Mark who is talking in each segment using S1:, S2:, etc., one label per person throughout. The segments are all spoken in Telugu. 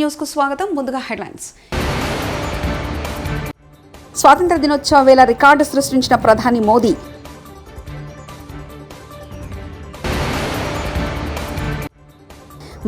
S1: న్యూస్ కు స్వాగతం. ముందుగా హెడ్లైన్స్. స్వాతంత్ర దినోత్సవ వేళ రికార్డు సృష్టించిన ప్రధాని మోదీ.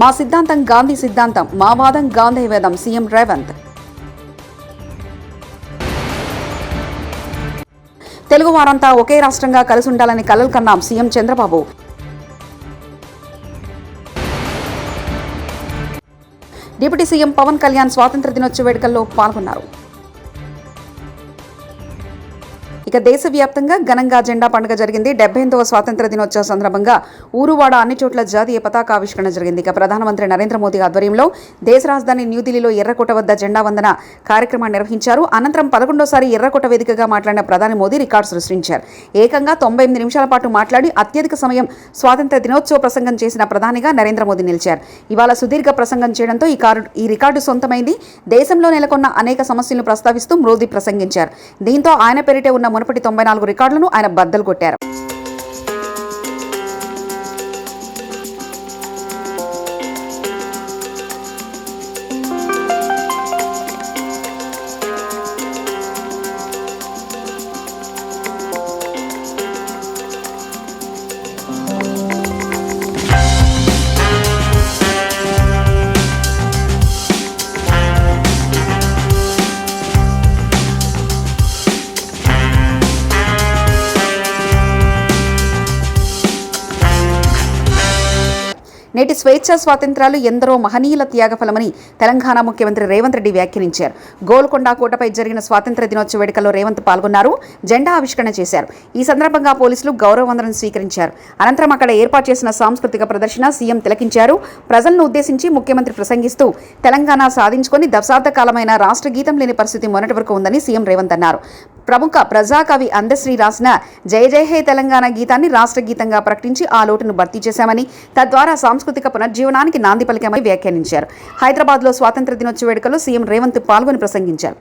S1: మా సిద్ధాంతం గాంధీ సిద్ధాంతం, మా వాదం గాంధీ వేదం సీఎం రేవంత్. తెలుగు వారంతా ఒకే రాష్ట్రంగా కలిసి ఉండాలని కలలు కన్నాం CM Chandrababu. Deputy CM Pawan Kalyan స్వాతంత్ర దినోత్సవ వేడుకల్లో పాల్గొన్నారు. ఇక దేశవ్యాప్తంగా ఘనంగా జెండా పండుగ జరిగింది. 78వ స్వాతంత్ర దినోత్సవ సందర్భంగా ఊరువాడ అన్ని చోట్ల జాతీయ పతాకావిష్కరణ జరిగింది. ఇక ప్రధానమంత్రి నరేంద్ర మోదీ ఆధ్వర్యంలో దేశ రాజధాని న్యూఢిల్లీలో ఎర్రకోట వద్ద జెండా వందన కార్యక్రమాన్ని నిర్వహించారు. అనంతరం 11వ ఎర్రకోట వేదికగా మాట్లాడిన ప్రధాని మోదీ రికార్డు సృష్టించారు. ఏకంగా 98 నిమిషాల పాటు మాట్లాడి అత్యధిక సమయం స్వాతంత్ర దినోత్సవ ప్రసంగం చేసిన ప్రధానిగా నరేంద్ర మోదీ నిలిచారు. ఇవాళ సుదీర్ఘ ప్రసంగం చేయడంతో ఈ రికార్డు సొంతమైంది. దేశంలో నెలకొన్న అనేక సమస్యలను ప్రస్తావిస్తూ మోదీ ప్రసంగించారు. దీంతో ఆయన పేరిటే ఉన్న మునుపటి 94 రికార్డులను ఆయన బద్దలు కొట్టారు. నేటి స్వేచ్ఛ స్వాతంత్ర్యాలు ఎందరో మహనీయుల త్యాగఫలమని తెలంగాణ ముఖ్యమంత్రి రేవంత్ రెడ్డి వ్యాఖ్యానించారు. గోల్కొండ కోటపై జరిగిన స్వాతంత్ర దినోత్సవ వేడుకల్లో రేవంత్ పాల్గొన్నారు. జెండా ఆవిష్కరణ చేశారు. ఈ సందర్భంగా పోలీసులు గౌరవ వందనం స్వీకరించారు. అనంతరం అక్కడ ఏర్పాటు చేసిన సాంస్కృతిక ప్రదర్శన సీఎం తిలకించారు. ప్రజలను ఉద్దేశించి ముఖ్యమంత్రి ప్రసంగిస్తూ తెలంగాణ సాధించుకొని దశాబ్ద కాలమైన రాష్ట్ర గీతం లేని పరిస్థితి మొన్నటి వరకు ఉందని సీఎం రేవంత్ అన్నారు. ప్రముఖ ప్రజాకవి అందశ్రీ రాసిన జయ జయ హే తెలంగాణ గీతాన్ని రాష్ట్ర గీతంగా ప్రకటించి ఆ లోటును భర్తీ చేశామని, తద్వారా సాంస్కృతిక పునర్జీవనానికి నాంది పలికామని వ్యాఖ్యానించారు. హైదరాబాద్లో స్వాతంత్ర దినోత్సవ వేడుకల్లో సీఎం రేవంత్ పాల్గొని ప్రసంగించారు.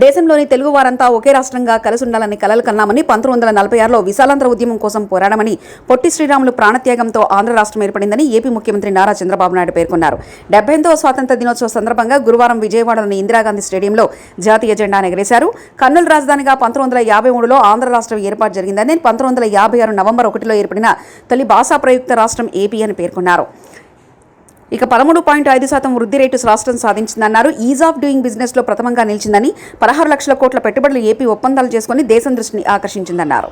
S1: దేశంలోని తెలుగు వారంతా ఒకే రాష్ట్రంగా కలిసి ఉండాలని కలలు కన్నామని, 1946లో విశాలాంధ్ర ఉద్యమం కోసం పోరాడమని, పొట్టి శ్రీరాములు ప్రాణత్యాగంతో ఆంధ్ర రాష్ట్రం ఏర్పడిందని ఏపీ ముఖ్యమంత్రి నారా చంద్రబాబు నాయుడు పేర్కొన్నారు. 78వ స్వాతంత్ర దినోత్సవ సందర్భంగా గురువారం విజయవాడలోని ఇందిరాగాంధీ స్టేడియంలో జాతీయ జెండాను ఎగరేశారు. కర్నూలు రాజధానిగా 1953లో ఆంధ్ర రాష్ట్రం ఏర్పాటు జరిగిందని, 1956 నవంబర్ 1లో ఏర్పడిన తొలి భాషా ప్రయుక్త రాష్ట్రం ఏపీ అని పేర్కొన్నారు. ఇక 13.5% వృద్ధి రేటు రాష్ట్రం సాధించిందన్నారు. ఈజ్ ఆఫ్ డూయింగ్ బిజినెస్ లో ప్రథమంగా నిలిచిందని, 16 లక్షల కోట్ల పెట్టుబడులు ఏపీ ఒప్పందాలు చేసుకుని దేశం దృష్టిని ఆకర్షించిందన్నారు.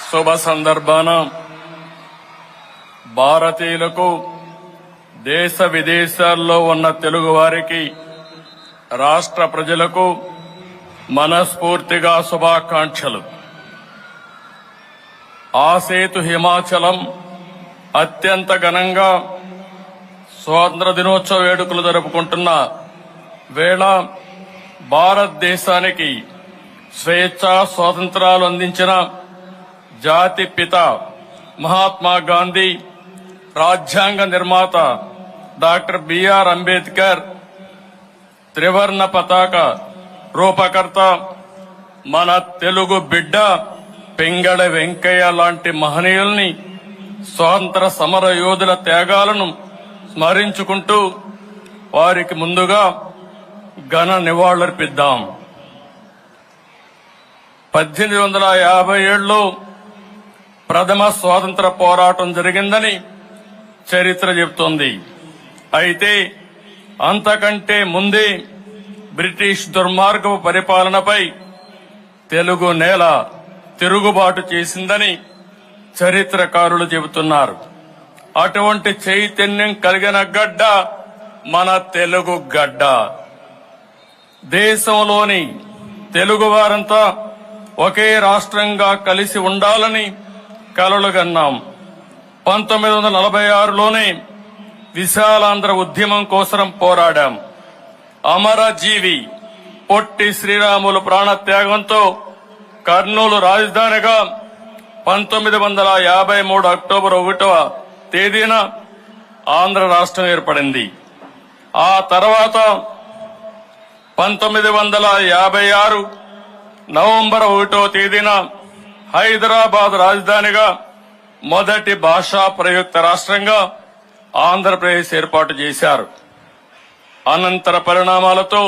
S2: శుభ సందర్భాన భారతీయులకు దేశ విదేశాల్లో ఉన్న తెలుగు వారికి రాష్ట్ర ప్రజలకు మనస్ఫూర్తిగా శుభాకాంక్షలు. ఆసేతు హిమాచలం అత్యంత ఘనంగా స్వాతంత్ర దినోత్సవ వేడుకలు జరుపుకుంటున్న వేళ భారతదేశానికి స్వేచ్ఛా స్వాతంత్రాలు అందించిన జాతి పిత మహాత్మా గాంధీ, రాజ్యాంగ నిర్మాత డాక్టర్ బిఆర్ అంబేద్కర్, త్రివర్ణ పతాక రూపకర్త మన తెలుగు బిడ్డ పింగళ వెంకయ్య లాంటి మహనీయుల్ని, స్వాతంత్ర సమర యోధుల త్యాగాలను స్మరించుకుంటూ వారికి ముందుగా ఘన నివాళులర్పిద్దాం. 1857లో ప్రథమ స్వాతంత్ర పోరాటం జరిగిందని చరిత్ర చెబుతోంది. అయితే అంతకంటే ముందే బ్రిటిష్ దుర్మార్గపు పరిపాలనపై తెలుగు నేల తిరుగుబాటు చేసిందని చరిత్రకారులు చెబుతున్నారు. అటువంటి చైతన్యం కలిగిన గడ్డ మన తెలుగు గడ్డ. దేశంలోని తెలుగువారంతా ఒకే రాష్ట్రంగా కలిసి ఉండాలని కలలుగన్నాం. 1946లోనే విశాలాంధ్ర ఉద్యమం కోసం పోరాడాం. అమరజీవి పొట్టి శ్రీరాములు ప్రాణత్యాగంతో కర్నూలు రాజధానిగా 1953 అక్టోబర్ 1వ తేదీన ఆంధ్ర రాష్ట్రం ఏర్పడింది. ఆ తర్వాత 1956 నవంబర్ 1వ తేదీన హైదరాబాద్ రాజధానిగా మొదటి భాషా ప్రయుక్త రాష్ట్రంగా ఆంధ్రప్రదేశ్ ఏర్పాటు చేశారు. అనంతర పరిణామాలతో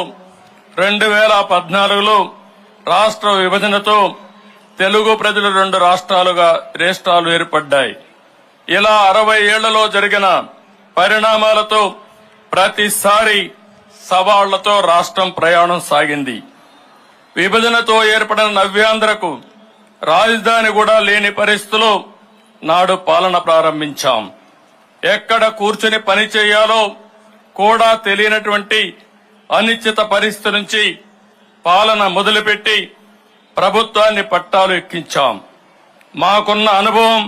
S2: 2014లో రాష్ట్ర విభజనతో తెలుగు ప్రజలు 2 రాష్ట్రాలు ఏర్పడ్డాయి. ఇలా 60 ఏళ్లలో జరిగిన పరిణామాలతో ప్రతిసారి సవాళ్లతో రాష్ట్రం ప్రయాణం సాగింది. విభజనతో ఏర్పడిన నవ్యాంధ్రకు రాజధాని కూడా లేని పరిస్థితిలో నాడు పాలన ప్రారంభించాం. ఎక్కడ కూర్చుని పని చేయాలో కూడా తెలియనటువంటి అనిశ్చిత పరిస్థితి నుంచి పాలన మొదలుపెట్టి ప్రభుత్వాన్ని పట్టాలు ఎక్కించాం. మాకున్న అనుభవం,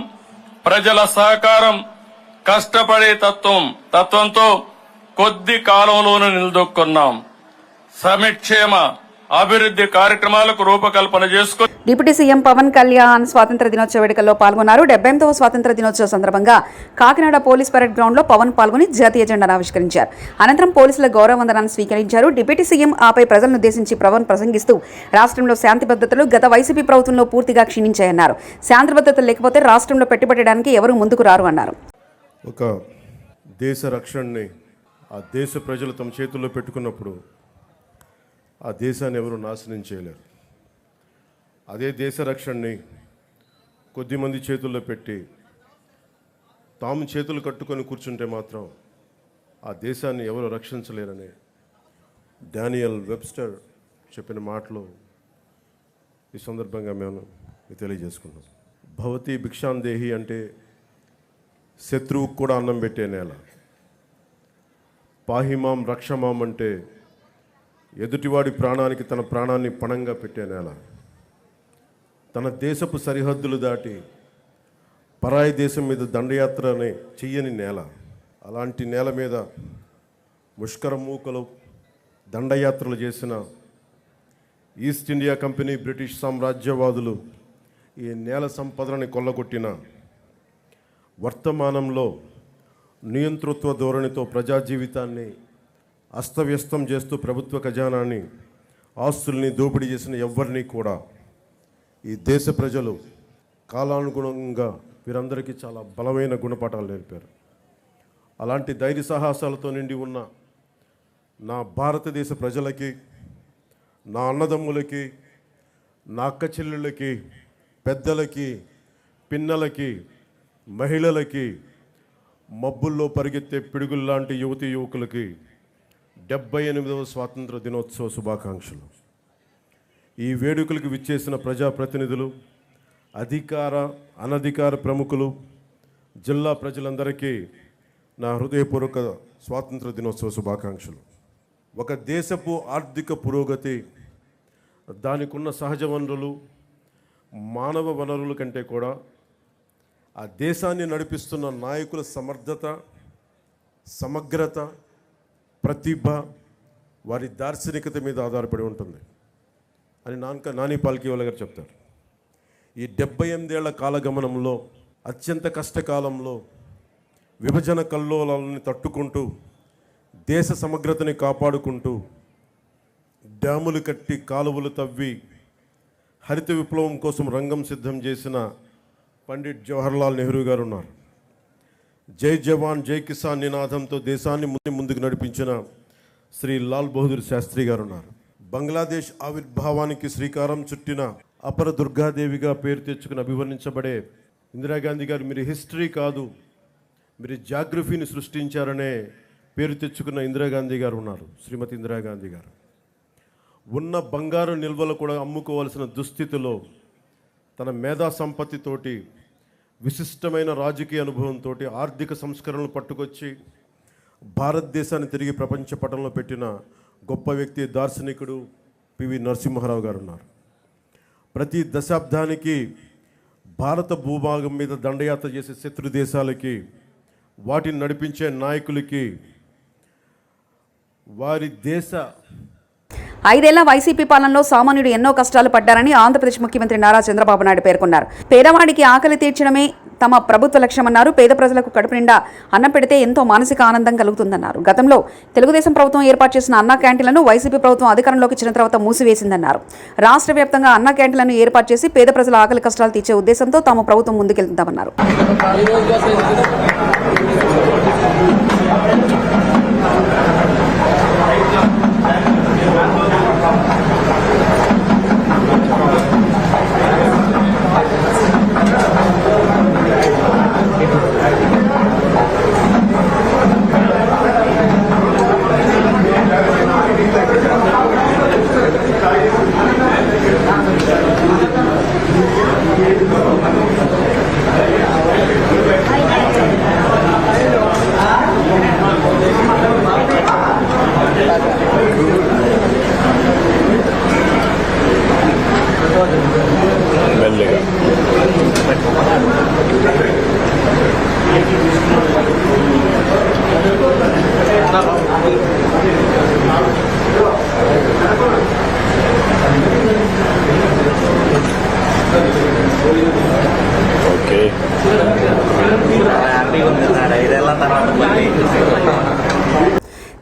S2: ప్రజల సహకారం, కష్టపడే తత్వంతో కొద్ది కాలంలోనూ నిలదొక్కున్నాం. సంక్షేమ అభివృద్ధి కార్యక్రమాలకు రూపకల్పన చేసుకుని
S1: డిప్యూటీ సీఎం పవన్ కళ్యాణ్ స్వాతంత్ర దినోత్సవ వేడుకల్లో పాల్గొన్నారు. 78వ స్వాతంత్ర దినోత్సవ సందర్భంగా కాకినాడ పోలీస్ పరేడ్ గ్రౌండ్ లో పవన్ పాల్గొని జాతీయ జెండాను ఆవిష్కరించారు. అనంతరం పోలీసుల గౌరవ వందనాన్ని స్వీకరించారు. డిప్యూటీ సీఎం ఆపై ప్రజలను ఉద్దేశించి పవన్ ప్రసంగిస్తూ రాష్ట్రంలో శాంతి భద్రతలు గత వైసీపీ ప్రభుత్వంలో పూర్తిగా క్షీణించాయన్నారు. శాంతి భద్రతలు లేకపోతే రాష్ట్రంలో పెట్టుబడడానికి ఎవరూ ముందుకు రారు అన్నారు.
S3: ఒక దేశ రక్షణని ఆ దేశ ప్రజలు తమ చేతుల్లో పెట్టుకున్నప్పుడు ఆ దేశాన్ని ఎవరు నాశనం చేయలేరు. అదే దేశ రక్షణని కొద్దిమంది చేతుల్లో పెట్టి తాము చేతులు కట్టుకొని కూర్చుంటే మాత్రం ఆ దేశాన్ని ఎవరు రక్షించలేరని డానియల్ వెబ్స్టర్ చెప్పిన మాటలు ఈ సందర్భంగా మేము తెలియజేసుకున్నాం. భవతి భిక్షాందేహి అంటే శత్రువుకు కూడా అన్నం పెట్టే నేల. పాహిమాం రక్షమాం అంటే ఎదుటివాడి ప్రాణానికి తన ప్రాణాన్ని పణంగా పెట్టే నేల. తన దేశపు సరిహద్దులు దాటి పరాయి దేశం మీద దండయాత్రని చెయ్యని నేల. అలాంటి నేల మీద ముష్కర మూకలు దండయాత్రలు చేసిన ఈస్ట్ ఇండియా కంపెనీ, బ్రిటిష్ సామ్రాజ్యవాదులు ఈ నేల సంపదలని కొల్లగొట్టిన వర్తమానంలో నియంతృత్వ ధోరణితో ప్రజా జీవితాన్ని అస్తవ్యస్తం చేస్తూ ప్రభుత్వ ఖజానాన్ని, ఆస్తుల్ని దోపిడీ చేసిన ఎవరిని కూడా ఈ దేశ ప్రజలు కాలానుగుణంగా వీరందరికీ చాలా బలమైన గుణపాఠాలు నేర్పారు. అలాంటి ధైర్య సాహసాలతో నిండి ఉన్న నా భారతదేశ ప్రజలకి, నా అన్నదమ్ములకి, నా అక్క చెల్లెళ్ళకి, పెద్దలకి, పిన్నలకి, మహిళలకి, మబ్బుల్లో పరిగెత్తే పిడుగుల్లాంటి యువతీ యువకులకి 78వ స్వాతంత్ర దినోత్సవ శుభాకాంక్షలు. ఈ వేడుకలకు విచ్చేసిన ప్రజాప్రతినిధులు, అధికార అనధికార ప్రముఖులు, జిల్లా ప్రజలందరికీ నా హృదయపూర్వక స్వాతంత్ర దినోత్సవ శుభాకాంక్షలు. ఒక దేశపు ఆర్థిక పురోగతి, దానికున్న సహజ వనరులు, మానవ వనరుల కంటే కూడా ఆ దేశాన్ని నడిపిస్తున్న నాయకుల సమర్థత, సమగ్రత, ప్రతిభ, వారి దార్శనికత మీద ఆధారపడి ఉంటుంది అని నాని పాల్కీవాలా గారు చెప్తారు. ఈ 78 ఏళ్ల కాలగమనంలో అత్యంత కష్టకాలంలో విభజన కల్లోలాలని తట్టుకుంటూ దేశ సమగ్రతని కాపాడుకుంటూ డ్యాములు కట్టి కాలువలు తవ్వి హరిత విప్లవం కోసం రంగం సిద్ధం చేసిన పండిట్ జవహర్లాల్ నెహ్రూ గారు ఉన్నారు. జై జవాన్ జై కిసాన్ నినాదంతో దేశాన్ని ముందుకు నడిపించిన శ్రీ లాల్ బహదూర్ శాస్త్రి గారు ఉన్నారు. బంగ్లాదేశ్ ఆవిర్భావానికి శ్రీకారం చుట్టిన అపర దుర్గాదేవిగా పేరు తెచ్చుకుని అభివర్ణించబడే ఇందిరాగాంధీ గారు మీరు హిస్టరీ కాదు, మీరు జాగ్రఫీని సృష్టించారనే పేరు తెచ్చుకున్న ఇందిరాగాంధీ గారు ఉన్నారు. శ్రీమతి ఇందిరాగాంధీ గారు ఉన్న బంగారు నిల్వలు కూడా అమ్ముకోవాల్సిన దుస్థితిలో తన మేధా సంపత్తితోటి, విశిష్టమైన రాజకీయ అనుభవంతో ఆర్థిక సంస్కరణలు పట్టుకొచ్చి భారతదేశాన్ని తిరిగి ప్రపంచ పటంలో పెట్టిన గొప్ప వ్యక్తి, దార్శనికుడు పివి నరసింహారావు గారు ఉన్నారు. ప్రతి దశాబ్దానికి భారత భూభాగం మీద దండయాత్ర చేసే శత్రు దేశాలకి, వాటిని నడిపించే నాయకులకి వారి దేశ
S1: 5 ఏళ్ల వైసీపీ పాలనలో సామాన్యుడు ఎన్నో కష్టాలు పడ్డారని ఆంధ్రప్రదేశ్ ముఖ్యమంత్రి నారా చంద్రబాబు నాయుడు పేర్కొన్నారు. పేదవాడికి ఆకలి తీర్చడమే తమ ప్రభుత్వ లక్ష్యమన్నారు. పేద ప్రజలకు కడుపు నిండా అన్నం పెడితే ఎంతో మానసిక ఆనందం కలుగుతుందన్నారు. గతంలో తెలుగుదేశం ప్రభుత్వం ఏర్పాటు చేసిన అన్నా క్యాంటీన్లను వైసీపీ ప్రభుత్వం అధికారంలోకి వచ్చిన తర్వాత మూసివేసిందన్నారు. రాష్ట్ర వ్యాప్తంగా అన్నా క్యాంటీన్లను ఏర్పాటు చేసి పేద ప్రజల ఆకలి కష్టాలు తీర్చే ఉద్దేశంతో తాము ప్రభుత్వం ముందుకెళ్తామన్నారు.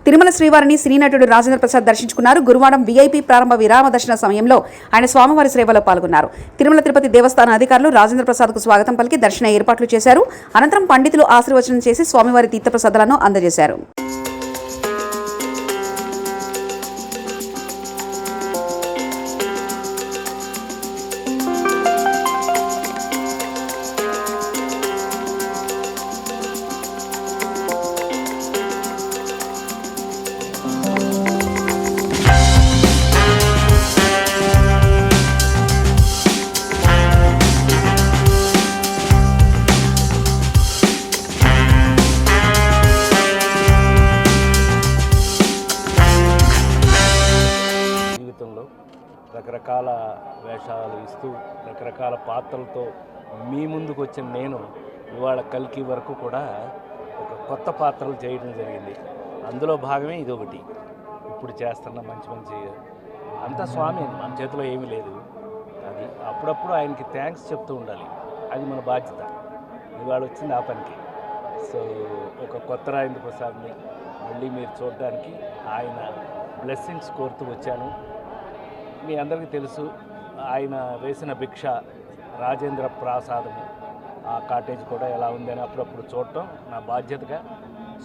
S1: తిరుమల శ్రీవారిని సినీ నటుడు రాజేంద్ర ప్రసాద్ దర్శించుకున్నారు. గురువారం వీఐపీ ప్రారంభ విరామ దర్శన సమయంలో ఆయన స్వామివారి సేవలో పాల్గొన్నారు. తిరుమల తిరుపతి దేవస్థాన అధికారులు రాజేంద్ర ప్రసాద్కు స్వాగతం పలికి దర్శన ఏర్పాట్లు చేశారు. అనంతరం పండితులు ఆశీర్వచనం చేసి స్వామివారి తీర్థప్రసాదాలను అందజేశారు.
S4: రకరకాల వేషాలు ఇస్తూ రకరకాల పాత్రలతో మీ ముందుకు వచ్చిన నేను ఇవాళ కల్కి వరకు కూడా ఒక కొత్త పాత్రలు చేయడం జరిగింది. అందులో భాగమే ఇదొకటి. ఇప్పుడు చేస్తున్న మంచి అంతా స్వామి, మన చేతిలో ఏమీ లేదు. అది అప్పుడప్పుడు ఆయనకి థ్యాంక్స్ చెప్తూ ఉండాలి. అది మన బాధ్యత. ఇవాళ వచ్చింది ఆ పనికి. సో ఒక కొత్త రాజేంద్ర ప్రసాద్ని మళ్ళీ మీరు చూడడానికి ఆయన బ్లెస్సింగ్స్ కోరుతూ వచ్చాను. మీ అందరికీ తెలుసు, ఆయన వేసిన భిక్ష రాజేంద్ర ప్రసాదము, ఆ కాటేజ్ కూడా ఎలా ఉందని అప్పుడప్పుడు చూడటం నా బాధ్యతగా,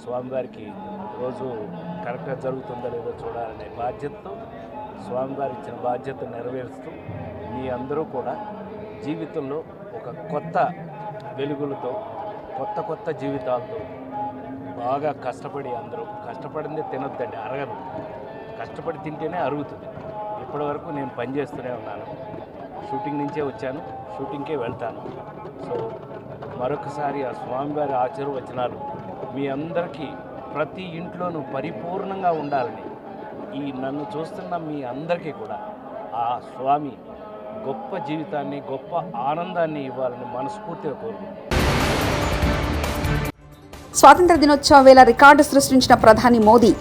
S4: స్వామివారికి రోజు కరెక్ట్గా జరుగుతుందో లేదో చూడాలనే బాధ్యతతో స్వామివారి ఇచ్చిన బాధ్యత నెరవేరుస్తూ మీ అందరూ కూడా జీవితంలో ఒక కొత్త వెలుగులతో, కొత్త జీవితాలతో బాగా కష్టపడి, అందరూ కష్టపడిందే తినొద్దండి, అరగదు. కష్టపడి తింటేనే అరుగుతుంది. ఇప్పటివరకు నేను పనిచేస్తూనే ఉన్నాను. షూటింగ్ నుంచే వచ్చాను, షూటింగ్కే వెళ్తాను. సో మరొకసారి ఆ స్వామివారి ఆశీర్వచనాలు మీ అందరికీ ప్రతి ఇంట్లోనూ పరిపూర్ణంగా ఉండాలని, ఈ నన్ను చూస్తున్న మీ అందరికీ కూడా ఆ స్వామి గొప్ప జీవితాన్ని, గొప్ప ఆనందాన్ని ఇవ్వాలని మనస్ఫూర్తిగా కోరుకుంటున్నాను.
S1: స్వాతంత్ర దినోత్సవ వేళ రికార్డు సృష్టించిన ప్రధాని మోదీ.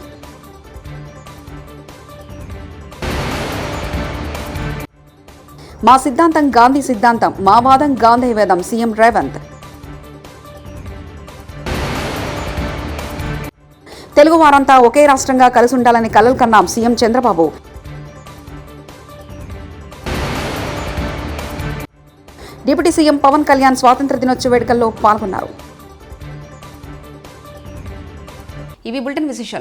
S1: మా సిద్ధాంతం గాంధీ సిద్ధాంతం, మా వాదం గాంధీ వేదం సీఎం రేవంత్. తెలుగు వారంతా ఒకే రాష్ట్రంగా కలిసి ఉండాలని కలలు కన్నాం CM Chandrababu. Deputy CM Pawan Kalyan స్వాతంత్ర దినోత్సవ వేడుకల్లో పాల్గొన్నారు. ఇవి బులెటిన్ విశేషాలు.